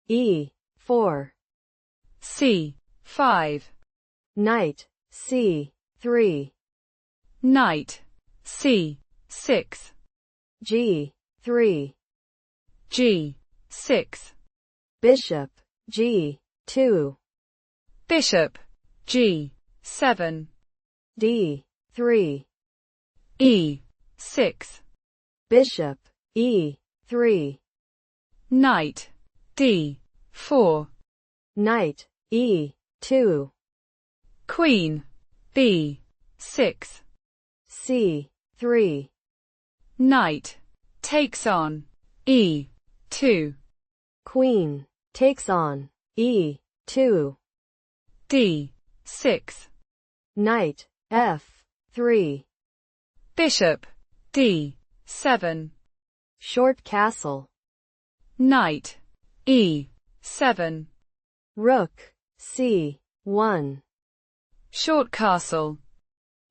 E4. C5. Knight C3. Knight C6. G3. G6. Bishop G2. Bishop G7. D3. E6. Bishop E3. Knight D4. Knight E2. Queen B6. C3. Knight takes on E2. Queen takes on E2. D6. Knight F3. Bishop D7. Short castle. Knight E7. Rook C1. Short castle.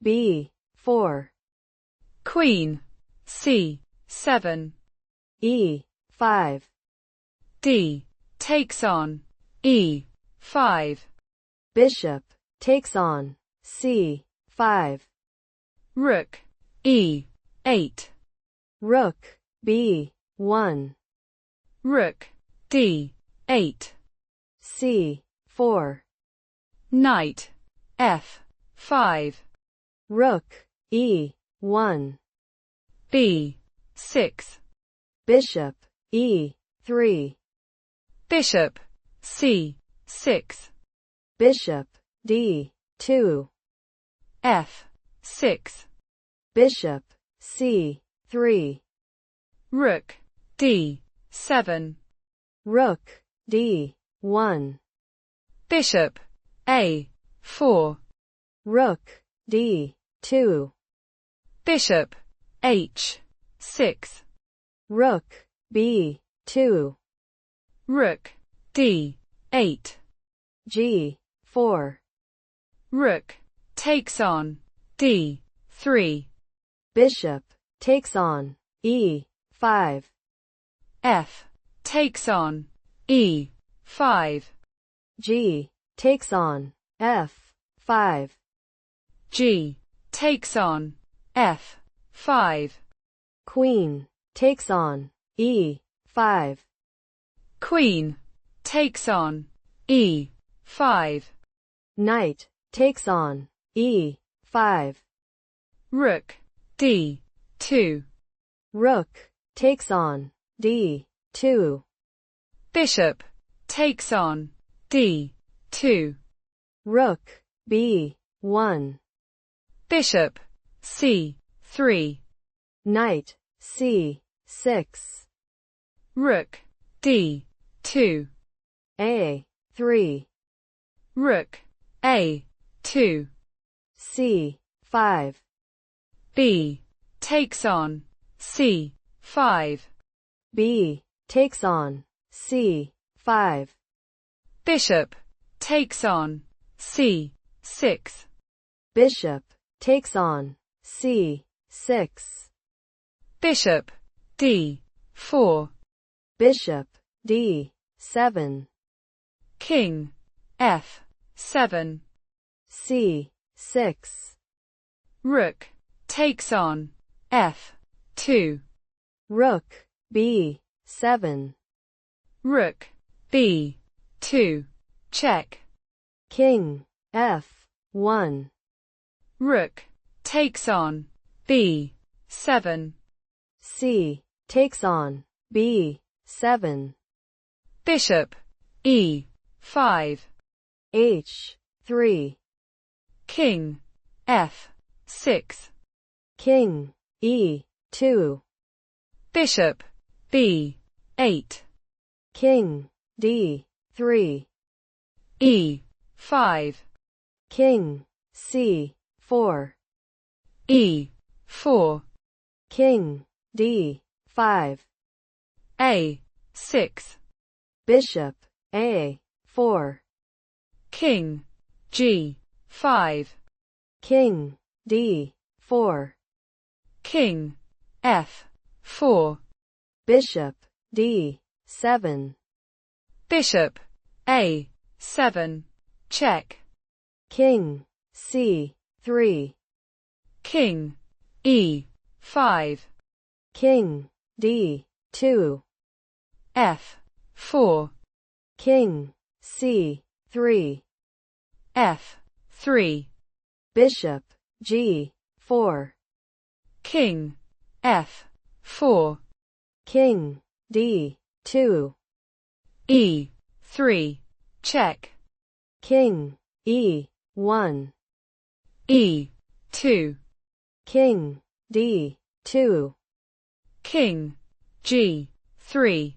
B4. Queen C7. E5. D takes on E5. Bishop takes on C5. Rook E8. Rook B1. Rook D8. C4. Knight F5. Rook E1. B6. Bishop E3. Bishop C6. Bishop D2. F6. Bishop C3. Rook D7. Rook D1. Bishop A4. Rook D2. Bishop H6. Rook B2. Rook D8. G4. Rook takes on D3. Bishop takes on E5. F takes on E5. G takes on F5. G takes on F5. Queen takes on E5. Queen takes on E5. Knight takes on E5. Rook D2. Rook takes on D2. Bishop takes on D2. Rook B1. Bishop C3. Knight C6. Rook D2. A3. Rook A2. C5. B takes on C5. B takes on C5. Bishop takes on C6. Bishop takes on C6. Bishop D4. Bishop D7. King F7. C6. Rook takes on F2. Rook B7. Rook B2. Check. King F1. Rook takes on B7. C takes on B7. Bishop E5. H3. King F6. King E2. Bishop B8. King D3. E5. King C4. E4. King D5. A6. Bishop A4. King G5. King D4. King F4. Bishop D7. Bishop A7, check. King C3. King E5. King D2. F4. King C3. F3. Bishop G4. King F4. King D2. E3, check. King E1. E2. King D2. King G3.